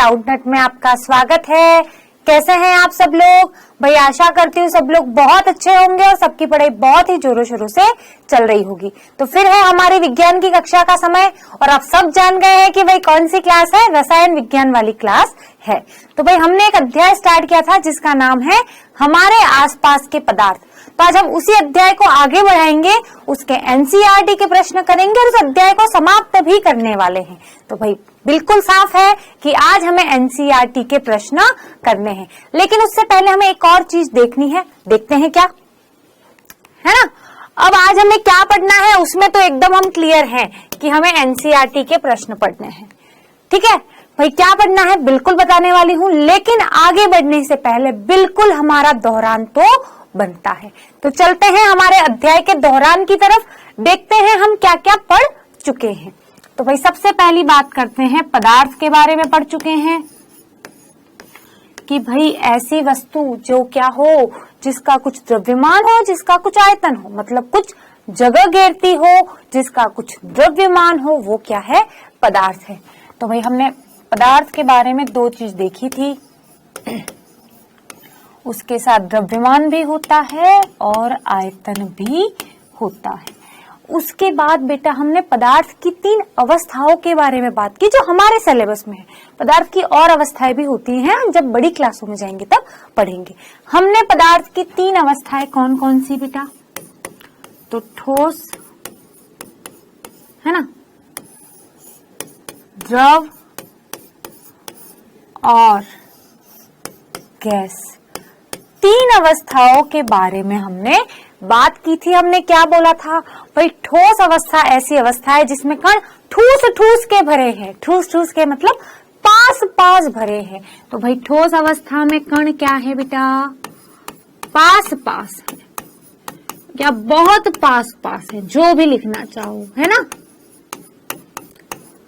क्लाउडनट में आपका स्वागत है। कैसे हैं आप सब लोग? भाई आशा करती हूँ सब लोग बहुत अच्छे होंगे और सबकी पढ़ाई बहुत ही जोरों शोरों से चल रही होगी। तो फिर है हमारी विज्ञान की कक्षा का समय और आप सब जान गए हैं कि भाई कौन सी क्लास है, रसायन विज्ञान वाली क्लास है। तो भाई हमने एक अध्याय स्टार्ट किया था जिसका नाम है हमारे आसपास के पदार्थ। तो आज हम उसी अध्याय को आगे बढ़ाएंगे, उसके एनसीईआरटी के प्रश्न करेंगे और उस अध्याय को समाप्त भी करने वाले हैं। तो भाई बिल्कुल साफ है कि आज हमें एनसीईआरटी के प्रश्न करने हैं, लेकिन उससे पहले हमें एक और चीज देखनी है। देखते हैं क्या है ना। अब आज हमें क्या पढ़ना है उसमें तो एकदम हम क्लियर हैं कि हमें एनसीईआरटी के प्रश्न पढ़ने हैं। ठीक है भाई, क्या पढ़ना है बिल्कुल बताने वाली हूँ, लेकिन आगे बढ़ने से पहले बिल्कुल हमारा दोहरान तो बनता है। तो चलते हैं हमारे अध्याय के दोहरान की तरफ, देखते हैं हम क्या क्या पढ़ चुके हैं। तो भाई सबसे पहली बात करते हैं, पदार्थ के बारे में पढ़ चुके हैं कि भाई ऐसी वस्तु जो क्या हो, जिसका कुछ द्रव्यमान हो, जिसका कुछ आयतन हो, मतलब कुछ जगह घेरती हो, जिसका कुछ द्रव्यमान हो, वो क्या है, पदार्थ है। तो भाई हमने पदार्थ के बारे में दो चीज देखी थी, उसके साथ द्रव्यमान भी होता है और आयतन भी होता है। उसके बाद बेटा हमने पदार्थ की तीन अवस्थाओं के बारे में बात की जो हमारे सिलेबस में है। पदार्थ की और अवस्थाएं भी होती हैं, हम जब बड़ी क्लासों में जाएंगे तब पढ़ेंगे। हमने पदार्थ की तीन अवस्थाएं कौन कौन सी बेटा? तो ठोस है ना, द्रव और गैस, तीन अवस्थाओं के बारे में हमने बात की थी। हमने क्या बोला था भाई, ठोस अवस्था ऐसी अवस्था है जिसमें कण ठूस ठूस के भरे हैं। ठूस ठूस के मतलब पास पास भरे हैं। तो भाई ठोस अवस्था में कण क्या है बेटा? पास पास है या बहुत पास पास है, जो भी लिखना चाहो, है ना।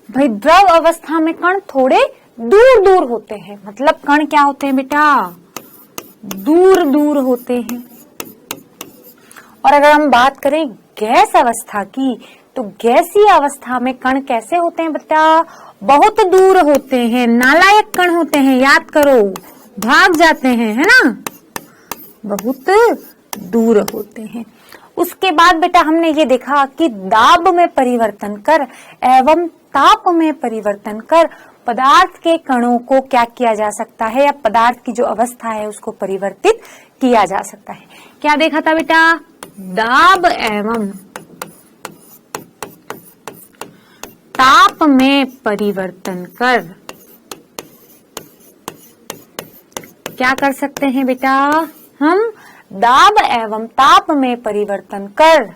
भाई द्रव अवस्था में कण थोड़े दूर दूर होते हैं, मतलब कण क्या होते हैं बेटा? दूर दूर होते हैं। और अगर हम बात करें गैस अवस्था की, तो गैसीय अवस्था में कण कैसे होते हैं बेटा? बहुत दूर होते हैं, नालायक कण होते हैं, याद करो, भाग जाते हैं, है ना, बहुत दूर होते हैं। उसके बाद बेटा हमने ये देखा कि दाब में परिवर्तन कर एवं ताप में परिवर्तन कर पदार्थ के कणों को क्या किया जा सकता है, या पदार्थ की जो अवस्था है उसको परिवर्तित किया जा सकता है। क्या देखा था बेटा? दाब एवं ताप में परिवर्तन कर क्या कर सकते हैं बेटा? हम दाब एवं ताप में परिवर्तन कर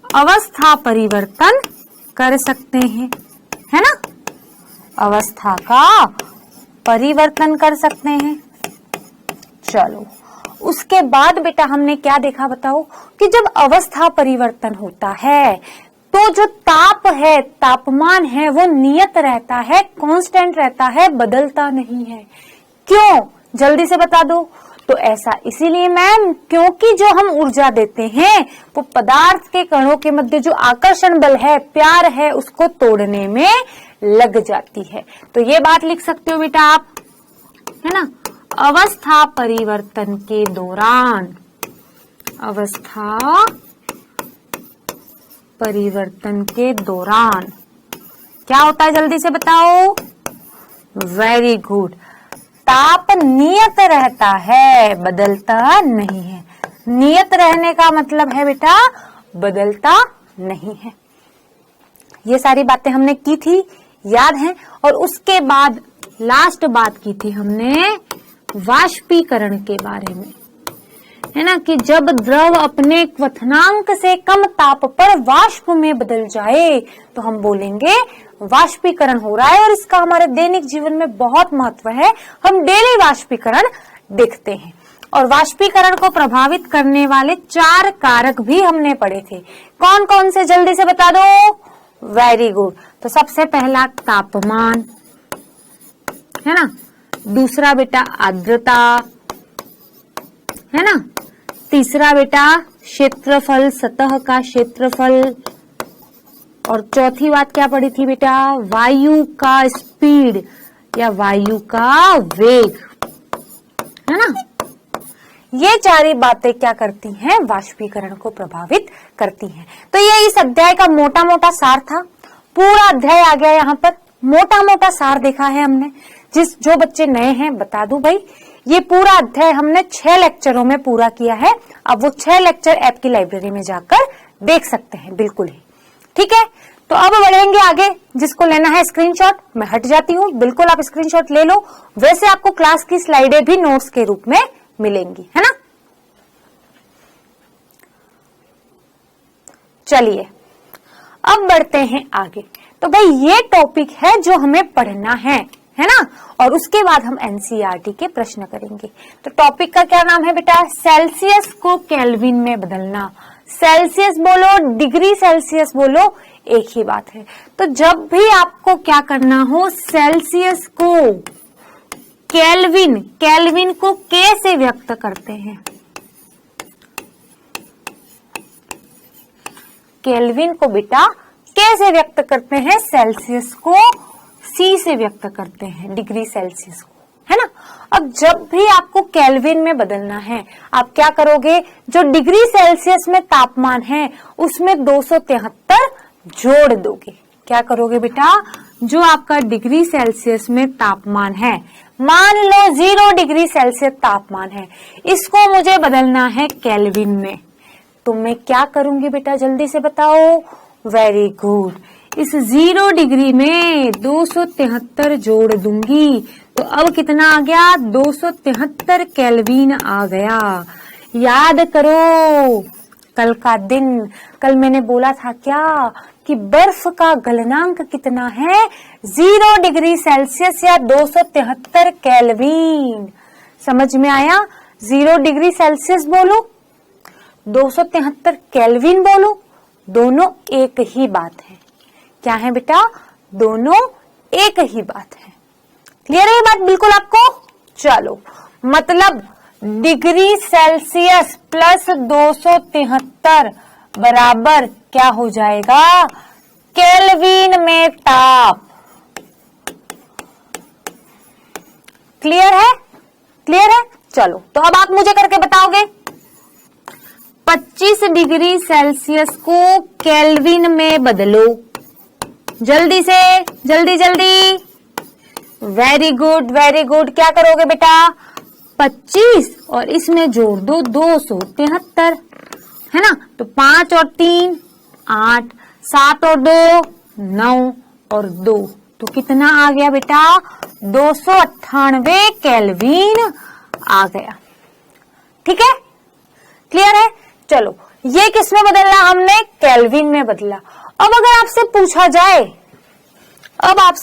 अवस्था परिवर्तन कर सकते हैं, है ना, अवस्था का परिवर्तन कर सकते हैं। चलो उसके बाद बेटा हमने क्या देखा बताओ कि जब अवस्था परिवर्तन होता है तो जो ताप है, तापमान है, वो नियत रहता है, कांस्टेंट रहता है, बदलता नहीं है। क्यों? जल्दी से बता दो। तो ऐसा इसीलिए मैम क्योंकि जो हम ऊर्जा देते हैं वो पदार्थ के कणों के मध्य जो आकर्षण बल है, प्यार है, उसको तोड़ने में लग जाती है। तो ये बात लिख सकते हो बेटा आप, है ना। अवस्था परिवर्तन के दौरान, अवस्था परिवर्तन के दौरान क्या होता है, जल्दी से बताओ। Very good. ताप नियत रहता है, बदलता नहीं है। नियत रहने का मतलब है बेटा बदलता नहीं है। ये सारी बातें हमने की थी, याद है। और उसके बाद लास्ट बात की थी हमने वाष्पीकरण के बारे में, है ना, कि जब द्रव अपने क्वथनांक से कम ताप पर वाष्प में बदल जाए तो हम बोलेंगे वाष्पीकरण हो रहा है। और इसका हमारे दैनिक जीवन में बहुत महत्व है, हम डेली वाष्पीकरण देखते हैं। और वाष्पीकरण को प्रभावित करने वाले 4 कारक भी हमने पढ़े थे। कौन कौन से, जल्दी से बता दो। Very good. तो सबसे पहला तापमान, है ना, दूसरा बेटा आर्द्रता, है ना, तीसरा बेटा क्षेत्रफल, सतह का क्षेत्रफल, और चौथी बात क्या पढ़ी थी बेटा? वायु का स्पीड, या वायु का वेग, है ना। ये चारी बातें क्या करती हैं, वाष्पीकरण को प्रभावित करती हैं। तो ये इस अध्याय का मोटा मोटा सार था। पूरा अध्याय आ गया यहाँ पर, मोटा मोटा सार देखा है हमने। जो बच्चे नए हैं बता दूं भाई, ये पूरा अध्याय हमने 6 लेक्चरों में पूरा किया है। अब वो 6 लेक्चर ऐप की लाइब्रेरी में जाकर देख सकते हैं, बिल्कुल ही ठीक है। तो अब बढ़ेंगे आगे। जिसको लेना है स्क्रीनशॉट, मैं हट जाती हूँ, बिल्कुल आप स्क्रीनशॉट ले लो। वैसे आपको क्लास की स्लाइडें भी नोट्स के रूप में मिलेंगी, है ना। चलिए अब बढ़ते हैं आगे। तो भाई ये टॉपिक है जो हमें पढ़ना है ना। और उसके बाद हम एनसीईआरटी के प्रश्न करेंगे। तो टॉपिक का क्या नाम है बेटा, सेल्सियस को केल्विन में बदलना। सेल्सियस बोलो, डिग्री सेल्सियस बोलो, एक ही बात है। तो जब भी आपको क्या करना हो, सेल्सियस को केल्विन को के से व्यक्त करते हैं, केल्विन को बेटा के से व्यक्त करते हैं, सेल्सियस को सी से व्यक्त करते हैं, डिग्री सेल्सियस को, है ना। अब जब भी आपको केल्विन में बदलना है, आप क्या करोगे, जो डिग्री सेल्सियस में तापमान है उसमें 273 जोड़ दोगे। क्या करोगे बेटा, जो आपका डिग्री सेल्सियस में तापमान है, मान लो 0 डिग्री सेल्सियस तापमान है, इसको मुझे बदलना है केल्विन में। तो मैं क्या करूंगी बेटा, जल्दी से बताओ। वेरी गुड, इस 0 डिग्री में 273 जोड़ दूंगी। तो अब कितना आ गया, 273 केल्विन आ गया। याद करो कल का दिन, कल मैंने बोला था क्या कि बर्फ का गलनांक कितना है, 0 डिग्री सेल्सियस या 273 केल्विन। समझ में आया, 0 डिग्री सेल्सियस बोलो, 273 केल्विन बोलो, दोनों एक ही बात है। क्या है बेटा, दोनों एक ही बात है। क्लियर है ये बात बिल्कुल आपको। चलो, मतलब डिग्री सेल्सियस प्लस 273 बराबर क्या हो जाएगा, केल्विन में ताप। क्लियर है, क्लियर है। चलो, तो अब आप मुझे करके बताओगे, 25 डिग्री सेल्सियस को केल्विन में बदलो। जल्दी से, जल्दी जल्दी। Very good, very good. क्या करोगे बेटा, 25 और इसमें जोड़ दो 273, है ना। तो 5 और 3 8, 7 और 2 9 और 2, तो कितना आ गया बेटा, 298 केल्विन आ गया। ठीक है, क्लियर है। चलो, ये किस में बदलना, हमने केल्विन में बदला। अब अगर आपसे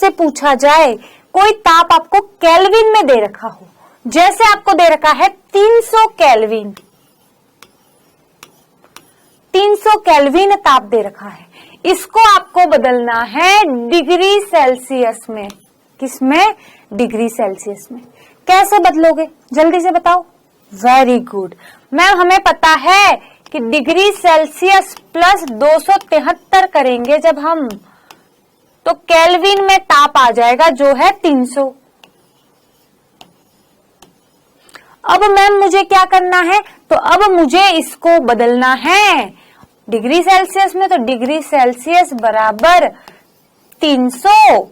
पूछा जाए, कोई ताप आपको केल्विन में दे रखा हो, जैसे आपको दे रखा है 300 केल्विन, 300 केल्विन ताप दे रखा है, इसको आपको बदलना है डिग्री सेल्सियस में। किसमें, डिग्री सेल्सियस में। कैसे बदलोगे, जल्दी से बताओ। वेरी गुड मैम, हमें पता है कि डिग्री सेल्सियस प्लस 273 करेंगे जब हम, तो केल्विन में ताप आ जाएगा जो है 300। अब मैम मुझे क्या करना है, तो अब मुझे इसको बदलना है डिग्री सेल्सियस में। तो डिग्री सेल्सियस बराबर 300,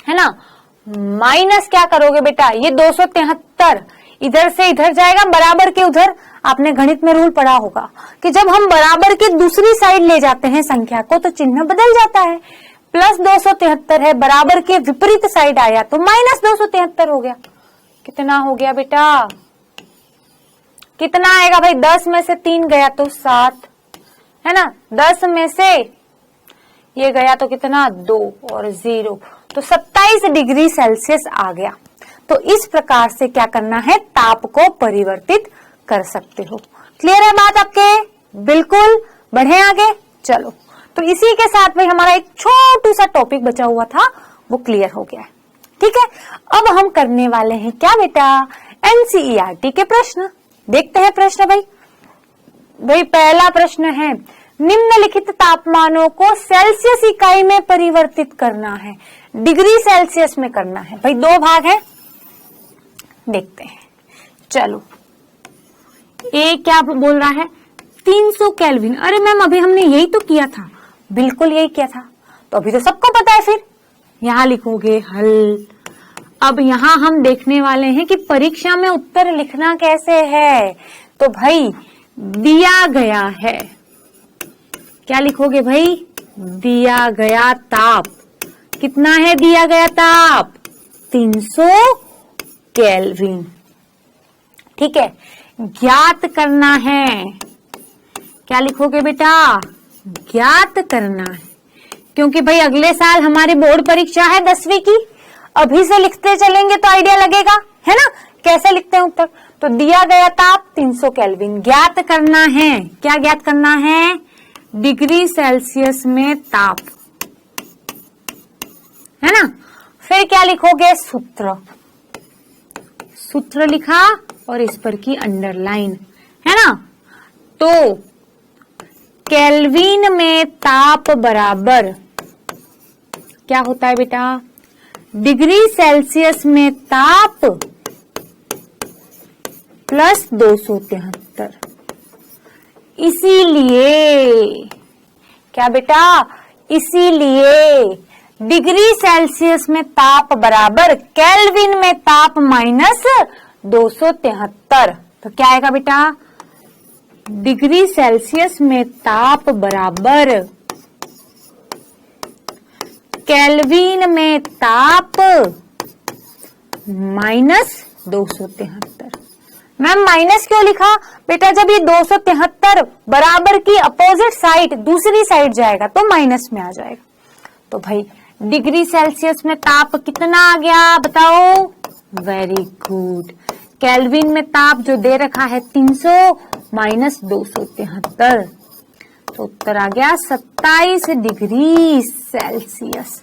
है ना, माइनस क्या करोगे बेटा, ये 273 इधर से इधर जाएगा, बराबर के उधर। आपने गणित में रूल पढ़ा होगा कि जब हम बराबर के दूसरी साइड ले जाते हैं संख्या को तो चिन्ह बदल जाता है। प्लस 273 है, बराबर के विपरीत साइड आया तो माइनस 273 हो गया। कितना हो गया बेटा, कितना आएगा भाई, 10 में से 3 गया तो 7, है ना। 10 में से ये गया तो कितना, 2 और 0, तो 27 डिग्री सेल्सियस आ गया। तो इस प्रकार से क्या करना है, ताप को परिवर्तित कर सकते हो। क्लियर है बात आपके, बिल्कुल। बढ़े आगे, चलो। तो इसी के साथ में हमारा एक छोटू सा टॉपिक बचा हुआ था वो क्लियर हो गया है। ठीक है, अब हम करने वाले हैं क्या बेटा, एनसीईआरटी के प्रश्न। देखते हैं प्रश्न भाई। पहला प्रश्न है, निम्नलिखित तापमानों को सेल्सियस इकाई में परिवर्तित करना है। डिग्री सेल्सियस में करना है। भाई दो भाग है, देखते हैं। चलो, ए क्या बोल रहा है? 300 केल्विन। अरे मैम अभी हमने यही तो किया था। बिल्कुल यही किया था, तो अभी तो सबको पता है। फिर यहां लिखोगे हल। अब यहां हम देखने वाले हैं कि परीक्षा में उत्तर लिखना कैसे है। तो भाई दिया गया है, क्या लिखोगे भाई? दिया गया ताप कितना है? दिया गया ताप 300 केल्विन। ठीक है, ज्ञात करना है। क्या लिखोगे बेटा? ज्ञात करना है, क्योंकि भाई अगले साल हमारी बोर्ड परीक्षा है 10वीं की। अभी से लिखते चलेंगे तो आइडिया लगेगा, है ना, कैसे लिखते हैं उत्तर। तो दिया गया ताप 300 केल्विन, ज्ञात करना है। क्या ज्ञात करना है? डिग्री सेल्सियस में ताप, है ना। फिर क्या लिखोगे? सूत्र। सूत्र लिखा और इस पर की अंडरलाइन, है ना। तो केल्विन में ताप बराबर क्या होता है बेटा? डिग्री सेल्सियस में ताप प्लस 273। इसीलिए क्या बेटा? इसीलिए डिग्री सेल्सियस में ताप बराबर केल्विन में ताप माइनस 273। तो क्या आएगा बेटा? डिग्री सेल्सियस में ताप बराबर केल्विन में ताप माइनस 273। मैम माइनस क्यों लिखा बेटा? जब ये 273 बराबर की अपोजिट साइड दूसरी साइड जाएगा तो माइनस में आ जाएगा। तो भाई डिग्री सेल्सियस में ताप कितना आ गया बताओ? Very good. केल्विन में ताप जो दे रखा है 300 माइनस 273, तो उत्तर आ गया 27 डिग्री सेल्सियस।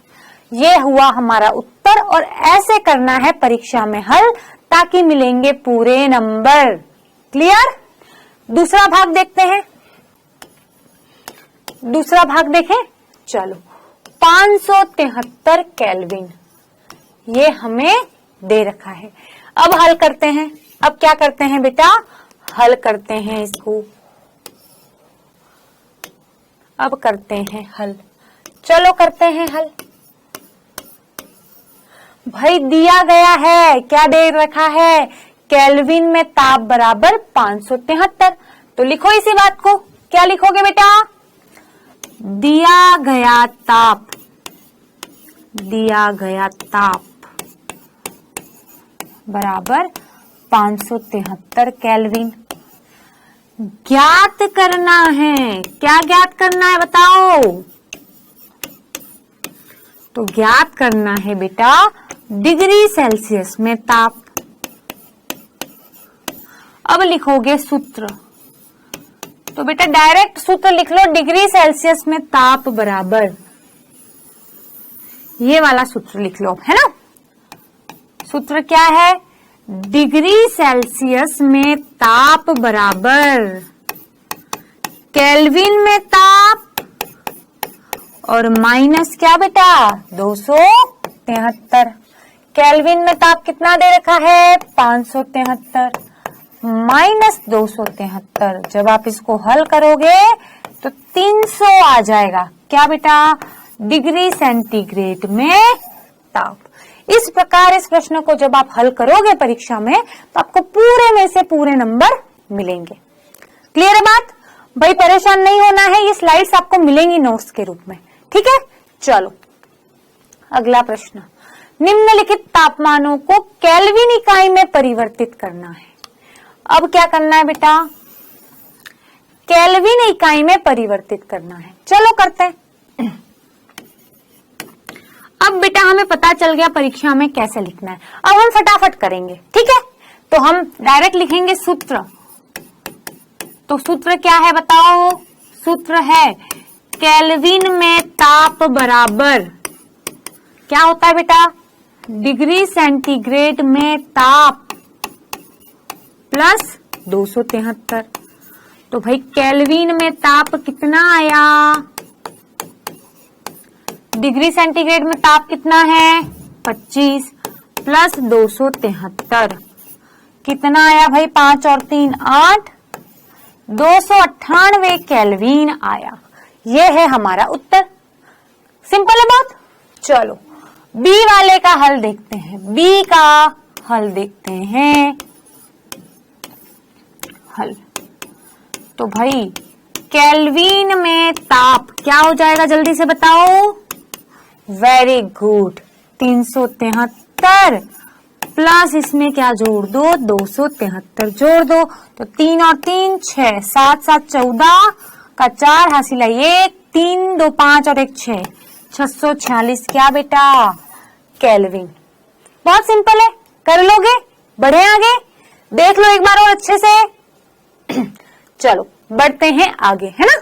ये हुआ हमारा उत्तर, और ऐसे करना है परीक्षा में हल, ताकि मिलेंगे पूरे नंबर। क्लियर? दूसरा भाग देखते हैं। दूसरा भाग देखें, चलो। 573 केल्विन ये हमें दे रखा है। अब हल करते हैं। अब क्या करते हैं बेटा? हल करते हैं इसको। अब करते हैं हल। चलो करते हैं हल। भाई दिया गया है, क्या दे रखा है? केल्विन में ताप बराबर 573। तो लिखो इसी बात को। क्या लिखोगे बेटा? दिया गया ताप, दिया गया ताप बराबर 573 केल्विन। ज्ञात करना है। क्या ज्ञात करना है बताओ? तो ज्ञात करना है बेटा डिग्री सेल्सियस में ताप। अब लिखोगे सूत्र। तो बेटा डायरेक्ट सूत्र लिख लो, डिग्री सेल्सियस में ताप बराबर, ये वाला सूत्र लिख लो, है ना। सूत्र क्या है? डिग्री सेल्सियस में ताप बराबर केल्विन में ताप और माइनस क्या बेटा? 273। केल्विन में ताप कितना दे रखा है? 573 माइनस 273। जब आप इसको हल करोगे तो 300 आ जाएगा। क्या बेटा? डिग्री सेंटीग्रेड में ताप। इस प्रकार इस प्रश्न को जब आप हल करोगे परीक्षा में तो आपको पूरे में से पूरे नंबर मिलेंगे। क्लियर है बात? भाई परेशान नहीं होना है, ये स्लाइड्स आपको मिलेंगी नोट्स के रूप में। ठीक है, चलो अगला प्रश्न। निम्नलिखित तापमानों को केल्विन इकाई में परिवर्तित करना है। अब क्या करना है बेटा? केल्विन इकाई में परिवर्तित करना है। चलो करते हैं। अब बेटा हमें पता चल गया परीक्षा में कैसे लिखना है। अब हम फटाफट करेंगे, ठीक है। तो हम डायरेक्ट लिखेंगे सूत्र। तो सूत्र क्या है बताओ? सूत्र है केल्विन में ताप बराबर क्या होता है बेटा? डिग्री सेंटीग्रेड में ताप प्लस 273। तो भाई केल्विन में ताप कितना आया, डिग्री सेंटीग्रेड में ताप कितना है 25 प्लस 273 कितना आया भाई 5 और 3 8 298 केल्विन आया। ये है हमारा उत्तर। सिंपल है बात। चलो बी वाले का हल देखते हैं। बी का हल देखते हैं। हल तो भाई केल्विन में ताप क्या हो जाएगा जल्दी से बताओ। वेरी गुड 373 प्लस इसमें क्या जोड़ दो 273 जोड़ दो तो 3 और 3 6 7 7 14 का 4 हासिल है 1 3 2 5 और 1 6 646 क्या बेटा केल्विन। बहुत सिंपल है, कर लोगे, बढ़े आगे, देख लो एक बार और अच्छे से। चलो बढ़ते हैं आगे, है ना।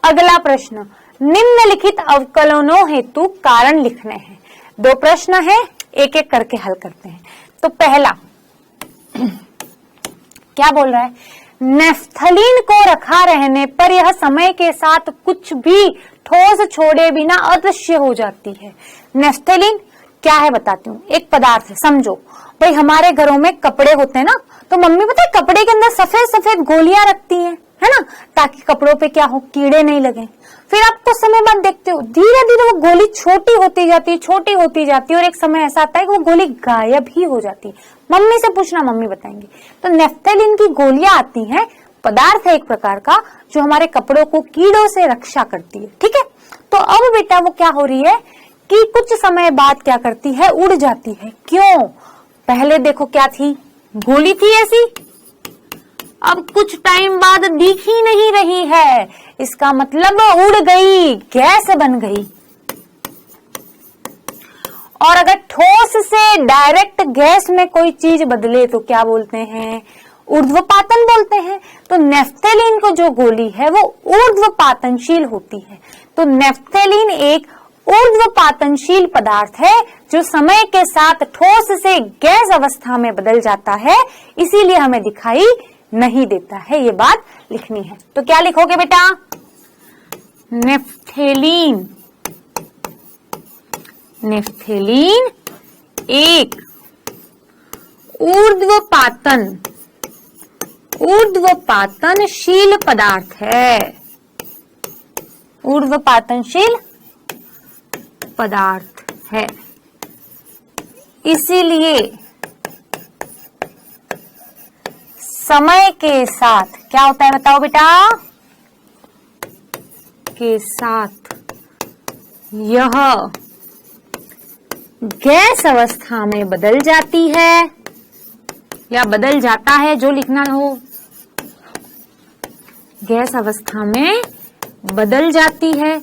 अगला प्रश्न, निम्नलिखित अवकलनों हेतु कारण लिखने हैं। 2 प्रश्न है, एक एक करके हल करते हैं। तो पहला क्या बोल रहा है, नेफ्थलीन को रखा रहने पर यह समय के साथ कुछ भी ठोस छोड़े बिना अदृश्य हो जाती है। नेफ्थलीन क्या है बताती हूँ, एक पदार्थ है, समझो भाई हमारे घरों में कपड़े होते हैं ना, तो मम्मी पता है कपड़े के अंदर सफेद सफेद गोलियां रखती हैं, है ना, ताकि कपड़ों पे क्या हो कीड़े नहीं लगे। फिर आप कुछ समय बाद देखते हो धीरे धीरे वो गोली छोटी होती जाती है, छोटी होती जाती है, और एक समय ऐसा आता है कि वो गोली गायब ही हो जाती है। मम्मी से पूछना, मम्मी बताएंगे। तो नेफ्थलीन की गोलियां आती हैं, पदार्थ है एक प्रकार का जो हमारे कपड़ों को कीड़ों से रक्षा करती है, ठीक है। तो अब बेटा वो क्या हो रही है कि कुछ समय बाद क्या करती है, उड़ जाती है। क्यों, पहले देखो क्या थी, गोली थी ऐसी, अब कुछ टाइम बाद दिख ही नहीं रही है, इसका मतलब उड़ गई, गैस बन गई। और अगर ठोस से डायरेक्ट गैस में कोई चीज बदले तो क्या बोलते हैं, ऊर्ध्वपातन बोलते हैं। तो नेफ्थलीन को जो गोली है वो ऊर्ध्वपातनशील होती है। तो नेफ्थलीन एक ऊर्ध्वपातनशील पदार्थ है जो समय के साथ ठोस से गैस अवस्था में बदल जाता है, इसीलिए हमें दिखाई नहीं देता है। ये बात लिखनी है। तो क्या लिखोगे बेटा, नेफ्थलीन, नेफ्थलीन एक ऊर्ध्वपातनशील पदार्थ है, ऊर्ध्वपातनशील पदार्थ है, इसीलिए समय के साथ क्या होता है बताओ बेटा, के साथ यह गैस अवस्था में बदल जाती है या बदल जाता है, जो लिखना हो, गैस अवस्था में बदल जाती है।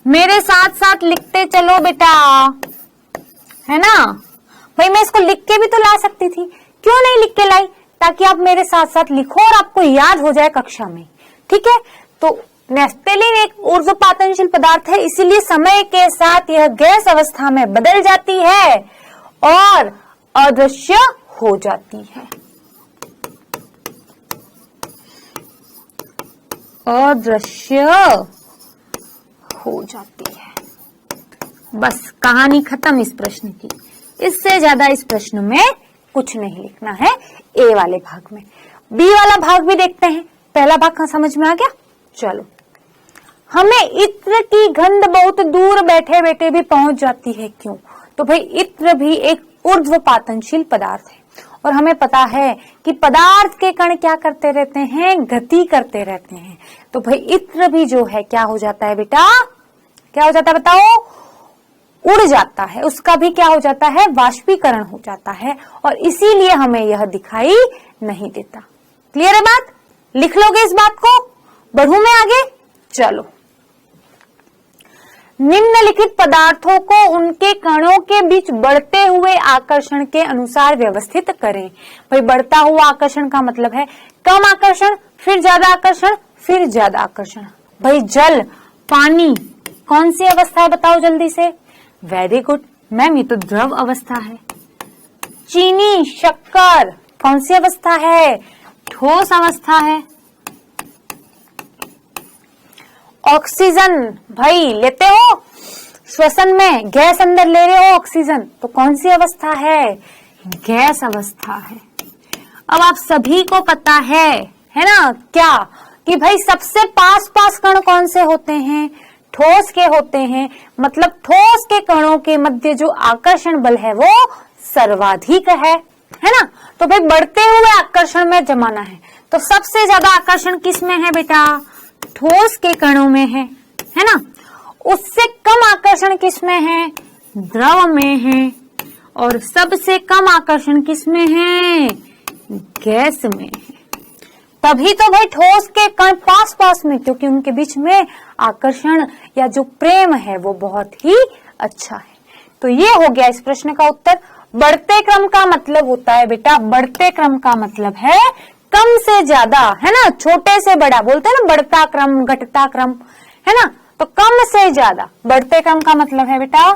मेरे साथ साथ लिखते चलो बेटा, है ना भाई। मैं इसको लिख के भी तो ला सकती थी, क्यों नहीं लिख के लाई, ताकि आप मेरे साथ साथ लिखो और आपको याद हो जाए कक्षा में, ठीक है। तो नेफ्थलीन एक ऊर्ध्वपातनशील पदार्थ है, इसीलिए समय के साथ यह गैस अवस्था में बदल जाती है और अदृश्य हो जाती है, अदृश्य हो जाती है। बस कहानी खत्म इस प्रश्न की। इससे ज्यादा इस प्रश्न में कुछ नहीं लिखना है ए वाले भाग में। बी वाला भाग भी देखते हैं। पहला भाग समझ में आ गया। चलो, हमें इत्र की गंध बहुत दूर बैठे बैठे भी पहुंच जाती है, क्यों? तो भाई इत्र भी एक ऊर्ध्वपातनशील पदार्थ है और हमें पता है कि पदार्थ के कण क्या करते रहते हैं, गति करते रहते हैं। तो भाई इत्र भी जो है क्या हो जाता है बेटा, क्या हो जाता है बताओ, उड़ जाता है, उसका भी क्या हो जाता है, वाष्पीकरण हो जाता है, और इसीलिए हमें यह दिखाई नहीं देता। क्लियर है बात? लिख लोगे इस बात को? बढ़ूं मैं आगे? चलो, निम्नलिखित पदार्थों को उनके कणों के बीच बढ़ते हुए आकर्षण के अनुसार व्यवस्थित करें। भाई बढ़ता हुआ आकर्षण का मतलब है कम आकर्षण, फिर ज्यादा आकर्षण, फिर ज्यादा आकर्षण। भाई जल, पानी कौन सी अवस्था है बताओ जल्दी से? वेरी गुड मैम, ये तो द्रव अवस्था है। चीनी, शक्कर कौन सी अवस्था है? ठोस अवस्था है। ऑक्सीजन भाई लेते हो, श्वसन में गैस अंदर ले रहे हो ऑक्सीजन, तो कौन सी अवस्था है? गैस अवस्था है। अब आप सभी को पता है ना क्या, कि भाई सबसे पास पास कण कौन से होते हैं? ठोस के होते हैं। मतलब ठोस के कणों के मध्य जो आकर्षण बल है वो सर्वाधिक है ना? तो भाई बढ़ते हुए आकर्षण में जमाना है, तो सबसे ज्यादा आकर्षण किस में है बेटा? ठोस के कणों में है ना? उससे कम आकर्षण किस में है? द्रव में है। और सबसे कम आकर्षण किस में है? गैस में है। तभी तो भाई ठोस के कण पास पास में, क्योंकि उनके बीच में आकर्षण या जो प्रेम है वो बहुत ही अच्छा है। तो ये हो गया इस प्रश्न का उत्तर। बढ़ते क्रम का मतलब होता है बेटा, बढ़ते क्रम का मतलब है कम से ज्यादा, है ना? छोटे से बड़ा बोलते हैं ना, बढ़ता क्रम, घटता क्रम, है ना? तो कम से ज्यादा, बढ़ते क्रम का मतलब है बेटा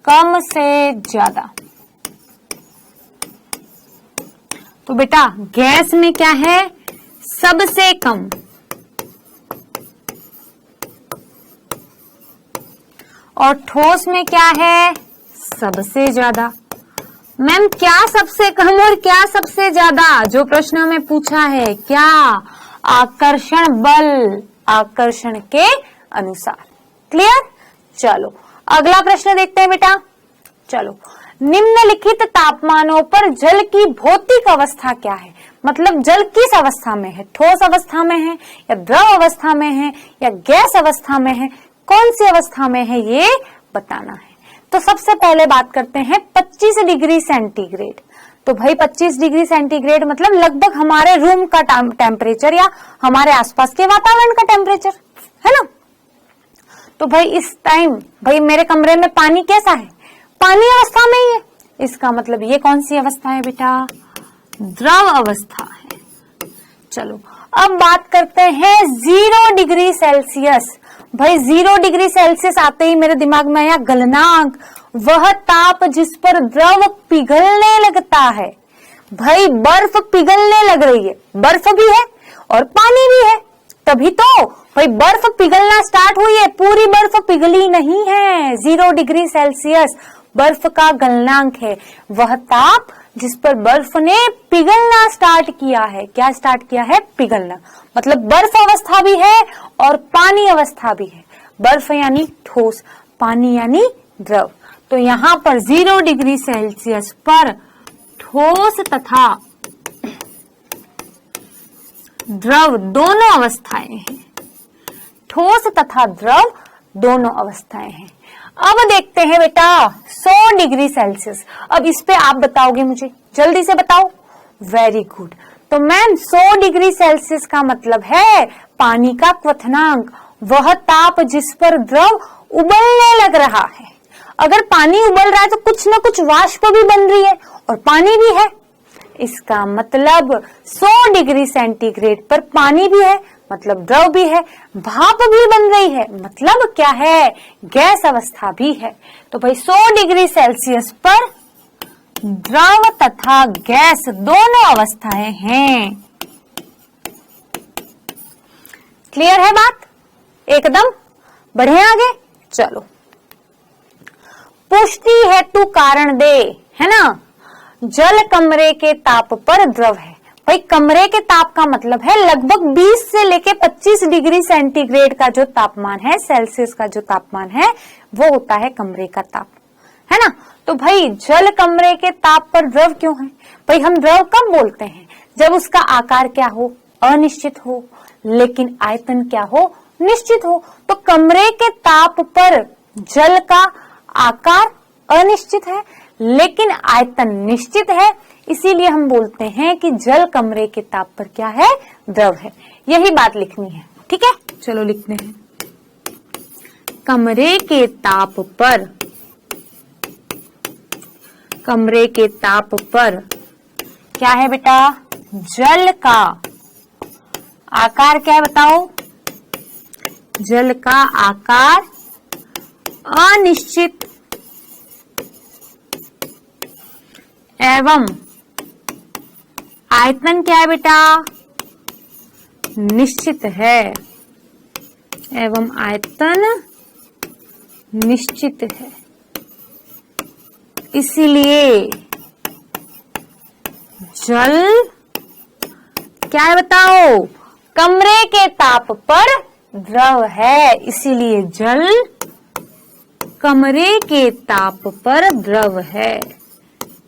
कम से ज्यादा। तो बेटा गैस में क्या है? सबसे कम। और ठोस में क्या है? सबसे ज्यादा। मैम क्या सबसे कम और क्या सबसे ज्यादा? जो प्रश्न में पूछा है, क्या? आकर्षण बल, आकर्षण के अनुसार। क्लियर? चलो अगला प्रश्न देखते हैं बेटा। चलो, निम्नलिखित तापमानों पर जल की भौतिक अवस्था क्या है? मतलब जल किस अवस्था में है? ठोस अवस्था में है या द्रव अवस्था में है या गैस अवस्था में है? कौन सी अवस्था में है ये बताना है। तो सबसे पहले बात करते हैं 25 डिग्री सेंटीग्रेड। तो भाई 25 डिग्री सेंटीग्रेड मतलब लगभग हमारे रूम का टेम्परेचर या हमारे आसपास के वातावरण का टेम्परेचर, है ना? तो भाई इस टाइम भाई मेरे कमरे में पानी कैसा है? पानी अवस्था में ही है। इसका मतलब ये कौन सी अवस्था है बेटा? द्रव अवस्था है। चलो अब बात करते हैं 0 डिग्री सेल्सियस। भाई 0 डिग्री सेल्सियस आते ही मेरे दिमाग में आया गलनांक, वह ताप जिस पर द्रव पिघलने लगता है। भाई बर्फ पिघलने लग रही है, बर्फ भी है और पानी भी है, तभी तो भाई बर्फ पिघलना स्टार्ट हुई है। पूरी बर्फ पिघली नहीं है। 0 डिग्री सेल्सियस बर्फ का गलनांक है, वह ताप जिस पर बर्फ ने पिघलना स्टार्ट किया है। क्या स्टार्ट किया है? पिघलना। मतलब बर्फ अवस्था भी है और पानी अवस्था भी है। बर्फ यानी ठोस, पानी यानी द्रव। तो यहाँ पर 0 डिग्री सेल्सियस पर ठोस तथा द्रव दोनों अवस्थाएं हैं। ठोस तथा द्रव दोनों अवस्थाएं हैं। अब देखते हैं बेटा 100 डिग्री सेल्सियस। अब इस पे आप बताओगे मुझे, जल्दी से बताओ। Very good. तो मैम 100 डिग्री सेल्सियस का मतलब है पानी का क्वथनांक, वह ताप जिस पर द्रव उबलने लग रहा है। अगर पानी उबल रहा है तो कुछ ना कुछ वाष्प भी बन रही है और पानी भी है। इसका मतलब 100 डिग्री सेंटीग्रेड पर पानी भी है, मतलब द्रव भी है, भाप भी बन रही है, मतलब क्या है? गैस अवस्था भी है। तो भाई 100 डिग्री सेल्सियस पर द्रव तथा गैस दोनों अवस्थाएं हैं। क्लियर है बात? एकदम। बढ़े आगे। चलो, पुष्टि हेतु कारण दे, है ना? जल कमरे के ताप पर द्रव है। भाई कमरे के ताप का मतलब है लगभग 20 से लेके 25 डिग्री सेंटीग्रेड का जो तापमान है, सेल्सियस का जो तापमान है, वो होता है कमरे का ताप, है ना? तो भाई जल कमरे के ताप पर द्रव क्यों है? भाई हम द्रव कब बोलते हैं? जब उसका आकार क्या हो? अनिश्चित हो, लेकिन आयतन क्या हो? निश्चित हो। तो कमरे के ताप पर जल का आकार अनिश्चित है लेकिन आयतन निश्चित है, इसीलिए हम बोलते हैं कि जल कमरे के ताप पर क्या है? द्रव है। यही बात लिखनी है, ठीक है? चलो लिखते हैं। कमरे के ताप पर, कमरे के ताप पर क्या है बेटा? जल का आकार क्या है बताओ? जल का आकार अनिश्चित एवं आयतन क्या है बेटा? निश्चित है, एवं आयतन निश्चित है। इसीलिए जल क्या है बताओ? कमरे के ताप पर द्रव है। इसीलिए जल कमरे के ताप पर द्रव है।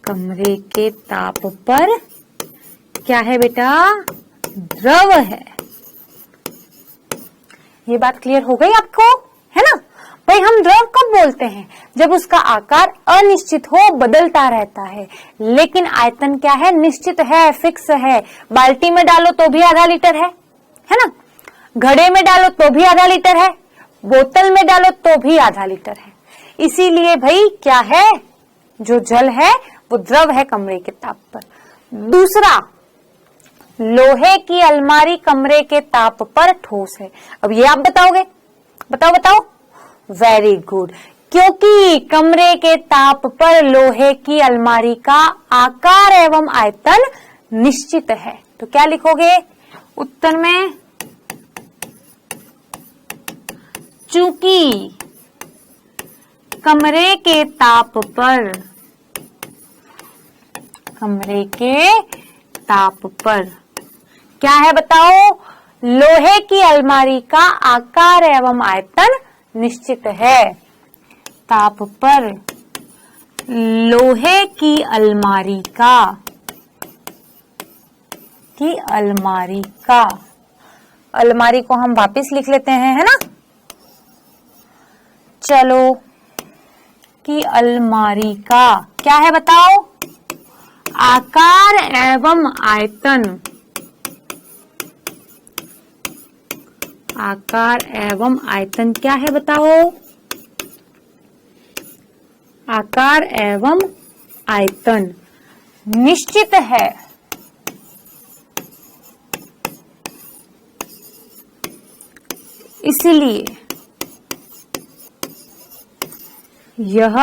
कमरे के ताप पर क्या है बेटा? द्रव है। ये बात क्लियर हो गई आपको, है ना? भाई हम द्रव कब बोलते हैं? जब उसका आकार अनिश्चित हो, बदलता रहता है। लेकिन आयतन क्या है? निश्चित है, फिक्स है। बाल्टी में डालो तो भी आधा लीटर है ना? घड़े में डालो तो भी आधा लीटर है, बोतल में डालो तो भी आधा लीटर है। इसीलिए भाई क्या है? जो जल है वो द्रव है कमरे के ताप पर। दूसरा, लोहे की अलमारी कमरे के ताप पर ठोस है। अब ये आप बताओगे? बताओ। Very good. क्योंकि कमरे के ताप पर लोहे की अलमारी का आकार एवं आयतन निश्चित है। तो क्या लिखोगे उत्तर में? चूंकि कमरे के ताप पर क्या है बताओ? लोहे की अलमारी का आकार एवं आयतन निश्चित है। ताप पर लोहे की अलमारी का अलमारी को हम वापस लिख लेते हैं, है ना? चलो, कि अलमारी का क्या है बताओ? आकार एवं आयतन। आकार एवं आयतन क्या है बताओ? आकार एवं आयतन निश्चित है। इसलिए यह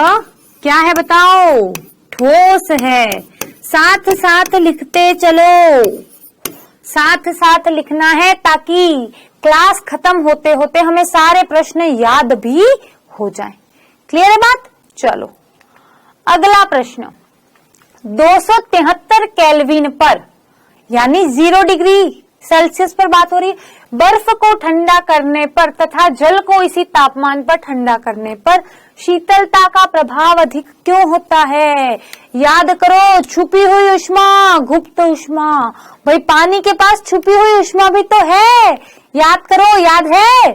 क्या है बताओ? ठोस है। साथ साथ लिखते चलो, साथ साथ लिखना है ताकि क्लास खत्म होते होते हमें सारे प्रश्न याद भी हो जाएं। क्लियर है बात? चलो अगला प्रश्न। 273 केल्विन पर यानी 0 डिग्री सेल्सियस पर बात हो रही है। बर्फ को ठंडा करने पर तथा जल को इसी तापमान पर ठंडा करने पर शीतलता का प्रभाव अधिक क्यों होता है? याद करो, छुपी हुई उष्मा, गुप्त उष्मा। भाई पानी के पास छुपी हुई उष्मा भी तो है, याद करो, याद है?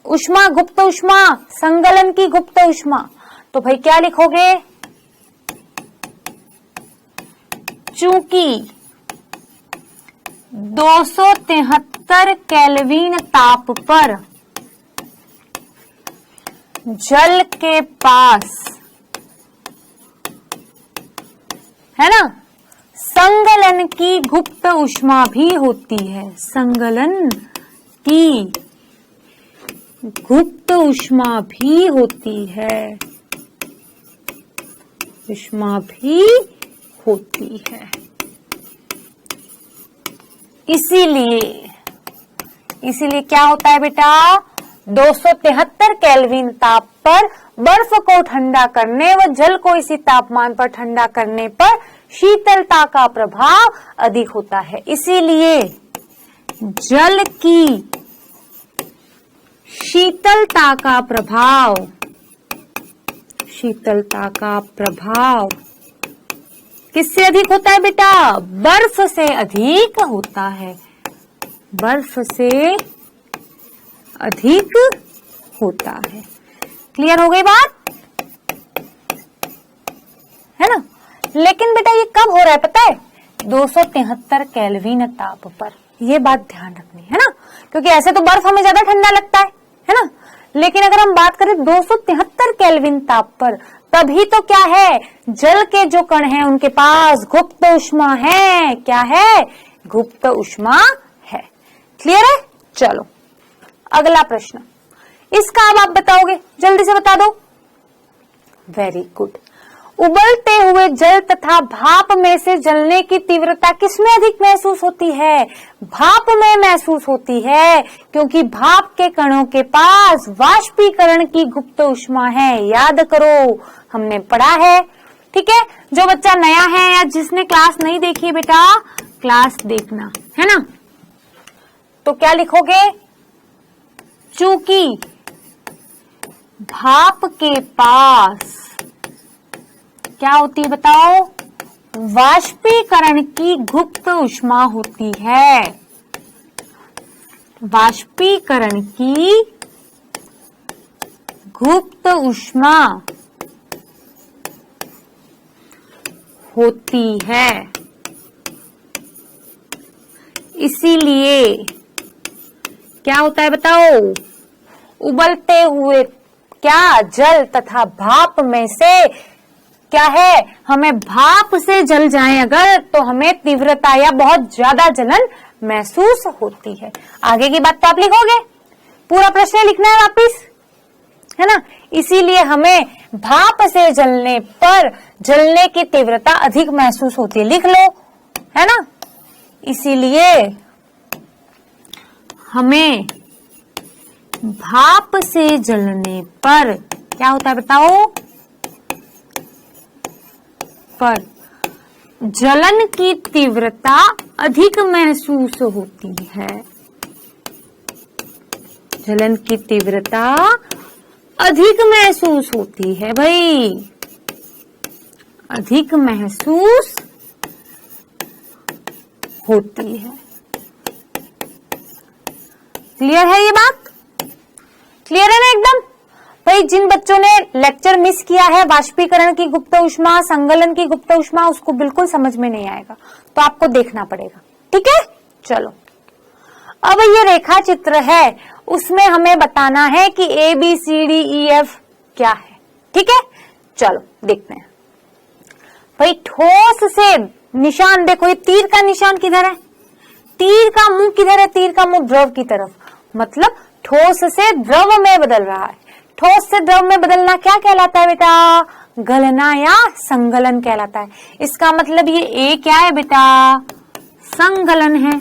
उष्मा, गुप्त उष्मा, संगलन की गुप्त उष्मा। तो भाई क्या लिखोगे? चूंकि 273 केल्विन ताप पर जल के पास, है ना, संगलन की गुप्त उष्मा भी होती है। संगलन की गुप्त उष्मा भी होती है। उष्मा भी होती है। इसीलिए क्या होता है बेटा? 273 केल्विन ताप पर बर्फ को ठंडा करने व जल को इसी तापमान पर ठंडा करने पर शीतलता का प्रभाव अधिक होता है। इसीलिए जल की शीतलता का प्रभाव किससे अधिक होता है बेटा? बर्फ से अधिक होता है। बर्फ से अधिक होता है। क्लियर हो गई बात? है ना? लेकिन बेटा ये कब हो रहा है पता है? 273 केल्विन ताप पर। ये बात ध्यान रखनी है ना, क्योंकि ऐसे तो बर्फ हमें ज्यादा ठंडा लगता है ना? लेकिन अगर हम बात करें 273 केल्विन ताप पर, तभी तो क्या है? जल के जो कण हैं उनके पास गुप्त उष्मा है। क्या है? गुप्त उष्मा है। क्लियर है? चलो अगला प्रश्न। इसका अब आप बताओगे, जल्दी से बता दो। Very good. उबलते हुए जल तथा भाप में से जलने की तीव्रता किसमें अधिक महसूस होती है? भाप में महसूस होती है, क्योंकि भाप के कणों के पास वाष्पीकरण की गुप्त ऊष्मा है। याद करो, हमने पढ़ा है। ठीक है, जो बच्चा नया है या जिसने क्लास नहीं देखी है बेटा, क्लास देखना है ना। तो क्या लिखोगे? चूंकि भाप के पास क्या होती है बताओ? वाष्पीकरण की गुप्त ऊष्मा होती है। वाष्पीकरण की गुप्त ऊष्मा होती है, इसीलिए क्या होता है बताओ? उबलते हुए क्या जल तथा भाप में से क्या है, हमें भाप से जल जाए अगर, तो हमें तीव्रता या बहुत ज्यादा जलन महसूस होती है। आगे की बात तो आप लिखोगे, पूरा प्रश्न लिखना है वापिस, है ना। इसीलिए हमें भाप से जलने पर जलने की तीव्रता अधिक महसूस होती है। लिख लो, है ना। इसीलिए हमें भाप से जलने पर क्या होता है बताओ? पर जलन की तीव्रता अधिक महसूस होती है। जलन की तीव्रता अधिक महसूस होती है भाई, अधिक महसूस होती है। क्लियर है ये बात? क्लियर है ना एकदम? भाई जिन बच्चों ने लेक्चर मिस किया है, वाष्पीकरण की गुप्त ऊष्मा, संगलन की गुप्त ऊष्मा, उसको बिल्कुल समझ में नहीं आएगा, तो आपको देखना पड़ेगा। ठीक है, चलो अब ये रेखा चित्र है, उसमें हमें बताना है कि A B C D E F क्या है। ठीक है, चलो देखते हैं। भाई ठोस से निशान देखो, ये तीर का निशान किधर है? तीर का मुंह किधर है? तीर का मुंह द्रव की तरफ, मतलब ठोस से द्रव में बदल रहा है। ठोस से द्रव में बदलना क्या कहलाता है बेटा? गलना या संगलन कहलाता है। इसका मतलब ये ए क्या है बेटा? संगलन है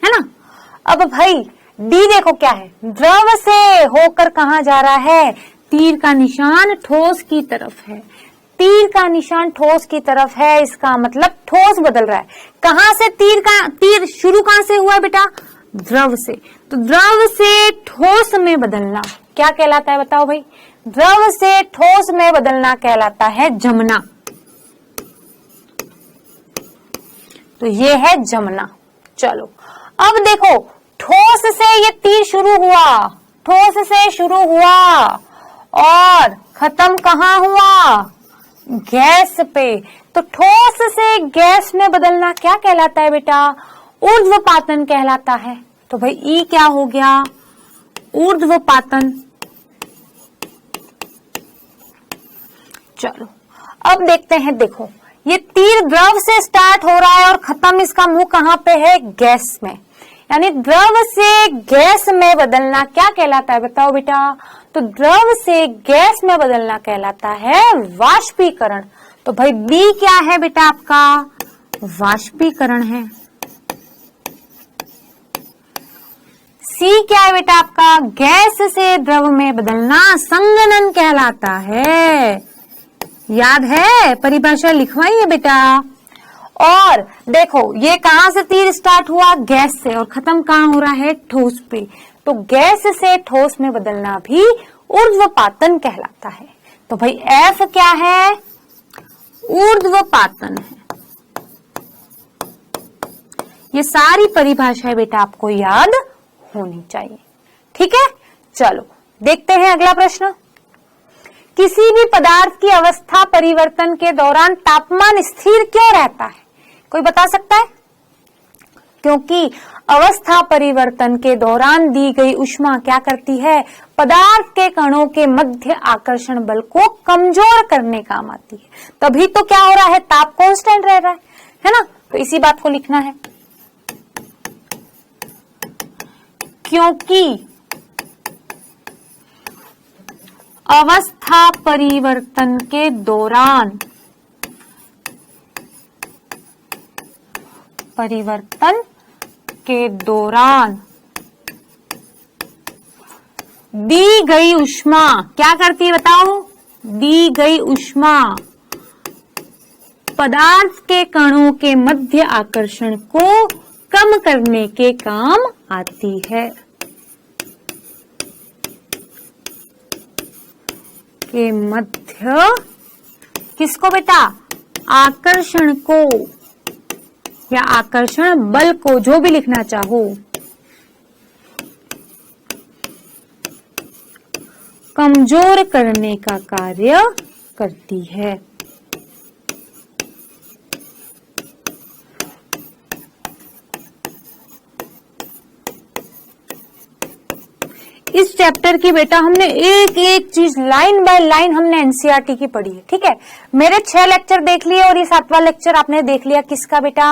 ना। अब भाई डी देखो क्या है? द्रव से होकर कहां जा रहा है? तीर का निशान ठोस की तरफ है। तीर का निशान ठोस की तरफ है, इसका मतलब ठोस बदल रहा है। कहां से तीर शुरू कहां से हुआ है बेटा? द्रव से। तो द्रव से ठोस में बदलना क्या कहलाता है बताओ भाई? द्रव से ठोस में बदलना कहलाता है जमना। तो ये है जमना। चलो अब देखो, ठोस से ये तीर शुरू हुआ, ठोस से शुरू हुआ और खत्म कहां हुआ? गैस पे। तो ठोस से गैस में बदलना क्या कहलाता है बेटा? ऊर्ध्वपातन कहलाता है। तो भाई ई क्या हो गया? ऊर्ध्वपातन। चलो अब देखते हैं, देखो ये तीर द्रव से स्टार्ट हो रहा है और खत्म इसका मुंह कहां पे है? गैस में। यानी द्रव से गैस में बदलना क्या कहलाता है बताओ बेटा? तो द्रव से गैस में बदलना कहलाता है वाष्पीकरण। तो भाई बी क्या है बेटा आपका? वाष्पीकरण है। सी क्या है बेटा आपका? गैस से द्रव में बदलना संगनन कहलाता है। याद है? परिभाषा लिखवाई है बेटा। और देखो ये कहां से तीर स्टार्ट हुआ? गैस से, और खत्म कहां हो रहा है? ठोस पे। तो गैस से ठोस में बदलना भी ऊर्ध्वपातन कहलाता है। तो भाई एफ क्या है? ऊर्ध्वपातन है। ये सारी परिभाषाएं बेटा आपको याद होनी चाहिए। ठीक है, चलो देखते हैं अगला प्रश्न। किसी भी पदार्थ की अवस्था परिवर्तन के दौरान तापमान स्थिर क्यों रहता है? कोई बता सकता है? क्योंकि अवस्था परिवर्तन के दौरान दी गई ऊष्मा क्या करती है? पदार्थ के कणों के मध्य आकर्षण बल को कमजोर करने काम आती है। तभी तो क्या हो रहा है? ताप कांस्टेंट रह रहा है ना। तो इसी बात को लिखना है। क्योंकि अवस्था परिवर्तन के दौरान, परिवर्तन के दौरान दी गई ऊष्मा क्या करती है बताओ? दी गई ऊष्मा पदार्थ के कणों के मध्य आकर्षण को कम करने के काम आती है। के मध्य किसको बेटा? आकर्षण को या आकर्षण बल को, जो भी लिखना चाहो, कमजोर करने का कार्य करती है। इस चैप्टर की बेटा हमने एक एक चीज लाइन बाय लाइन हमने एनसीईआरटी की पढ़ी है, ठीक है। मेरे 6 लेक्चर देख लिए और ये 7वां लेक्चर आपने देख लिया किसका बेटा?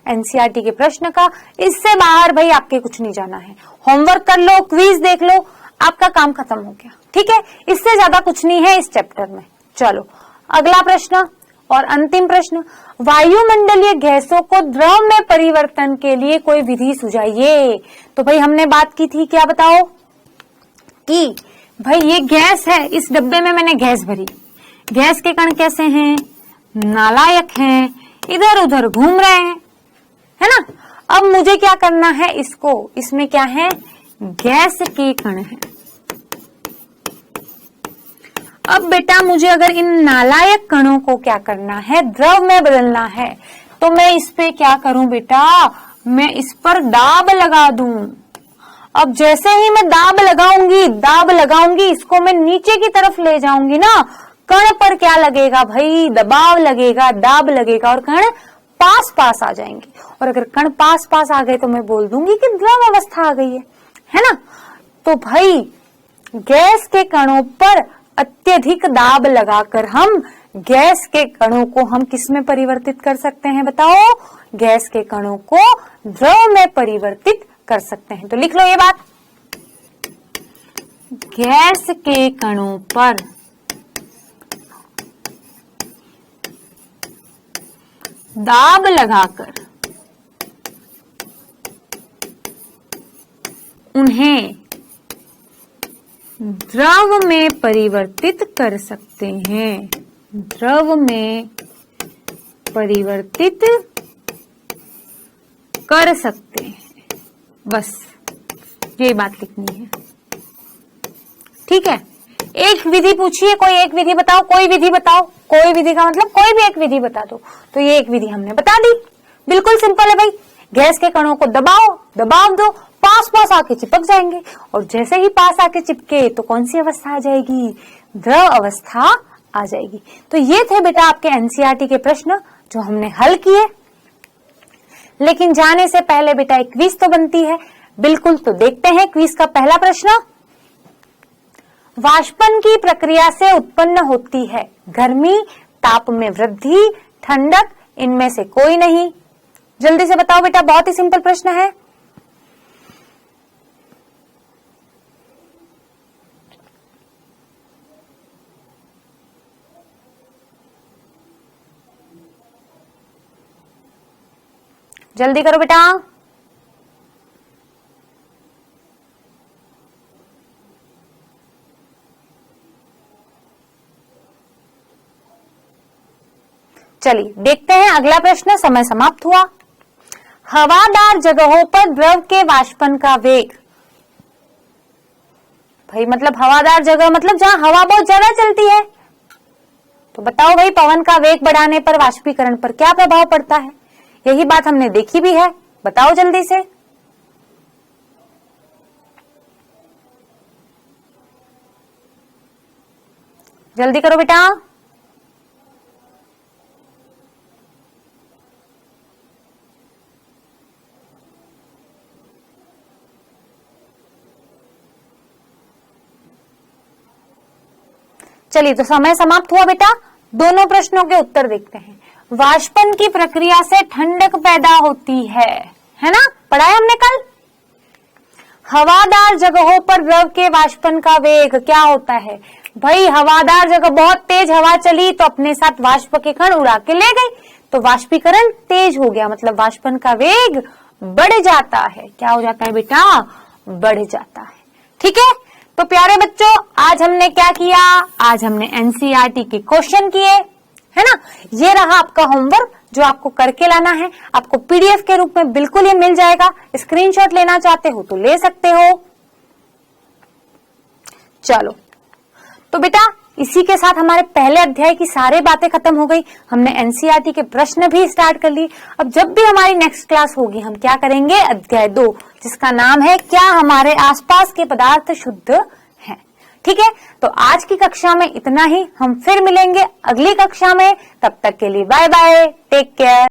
एनसीईआरटी के प्रश्न का। इससे बाहर भाई आपके कुछ नहीं जाना है। होमवर्क कर लो, क्विज देख लो, आपका काम खत्म हो गया, ठीक है। इससे ज्यादा कुछ नहीं है इस चैप्टर में। चलो अगला प्रश्न और अंतिम प्रश्न, वायुमंडलीय गैसों को द्रव में परिवर्तन के लिए कोई विधि सुझाइए। तो भाई हमने बात की थी, क्या बताओ? कि भाई ये गैस है, इस डब्बे में मैंने गैस भरी, गैस के कण कैसे हैं? नालायक हैं, इधर उधर घूम रहे हैं, है ना। अब मुझे क्या करना है? इसको, इसमें क्या है? गैस के कण है। अब बेटा मुझे अगर इन नालायक कणों को क्या करना है? द्रव में बदलना है। तो मैं इस पे क्या करूं बेटा? मैं इस पर दाब लगा दूं। अब जैसे ही मैं दाब लगाऊंगी, इसको मैं नीचे की तरफ ले जाऊंगी ना, कण पर क्या लगेगा भाई? दबाव लगेगा, दाब लगेगा और कण पास पास आ जाएंगे। और अगर कण पास पास आ गए तो मैं बोल दूंगी कि द्रव अवस्था आ गई है ना। तो भाई गैस के कणों पर अत्यधिक दाब लगाकर हम गैस के कणों को हम किस में परिवर्तित कर सकते हैं बताओ? गैस के कणों को द्रव में परिवर्तित कर सकते हैं। तो लिख लो ये बात, गैस के कणों पर दाब लगाकर उन्हें द्रव में परिवर्तित कर सकते हैं। द्रव में परिवर्तित कर सकते हैं, बस ये बात लिखनी है, ठीक है। एक विधि पूछिए, कोई एक विधि बताओ, कोई विधि बताओ। कोई विधि का मतलब कोई भी एक विधि बता दो। तो ये एक विधि हमने बता दी, बिल्कुल सिंपल है भाई। गैस के कणों को दबाव दो, पास पास आके चिपक जाएंगे और जैसे ही पास आके चिपके तो कौन सी अवस्था आ जाएगी? द्रव अवस्था आ जाएगी। तो ये थे बेटा आपके एनसीईआरटी के प्रश्न जो हमने हल किए। लेकिन जाने से पहले बेटा एक क्विज तो बनती है, बिल्कुल। तो देखते हैं क्विज का पहला प्रश्न। वाष्पन की प्रक्रिया से उत्पन्न होती है गर्मी, ताप में वृद्धि, ठंडक, इनमें से कोई नहीं। जल्दी से बताओ बेटा, बहुत ही सिंपल प्रश्न है। जल्दी करो बेटा। चलिए देखते हैं अगला प्रश्न। समय समाप्त हुआ। हवादार जगहों पर द्रव के वाष्पन का वेग, भाई मतलब हवादार जगह मतलब जहां हवा बहुत ज्यादा चलती है। तो बताओ भाई, पवन का वेग बढ़ाने पर वाष्पीकरण पर क्या प्रभाव पड़ता है? यही बात हमने देखी भी है, बताओ जल्दी से। जल्दी करो बेटा। चलिए, तो समय समाप्त हुआ बेटा। दोनों प्रश्नों के उत्तर देखते हैं। वाष्पन की प्रक्रिया से ठंडक पैदा होती है ना, पढ़ा है हमने कल। हवादार जगहों पर द्रव के वाष्पन का वेग क्या होता है? भाई हवादार जगह बहुत तेज हवा चली तो अपने साथ वाष्प के कण उड़ा के ले गई, तो वाष्पीकरण तेज हो गया, मतलब वाष्पन का वेग बढ़ जाता है। क्या हो जाता है बेटा? बढ़ जाता है। ठीक है, तो प्यारे बच्चों आज हमने क्या किया? आज हमने एनसीईआरटी के क्वेश्चन किए, है ना। ये रहा आपका होमवर्क जो आपको करके लाना है। आपको पीडीएफ के रूप में बिल्कुल ये मिल जाएगा। स्क्रीनशॉट लेना चाहते हो तो ले सकते हो। चलो, तो बेटा इसी के साथ हमारे पहले अध्याय की सारी बातें खत्म हो गई। हमने एनसीईआरटी के प्रश्न भी स्टार्ट कर लिए। अब जब भी हमारी नेक्स्ट क्लास होगी हम क्या करेंगे? अध्याय 2, जिसका नाम है क्या हमारे आसपास के पदार्थ शुद्ध हैं। ठीक है, तो आज की कक्षा में इतना ही। हम फिर मिलेंगे अगली कक्षा में। तब तक के लिए बाय बाय, टेक केयर।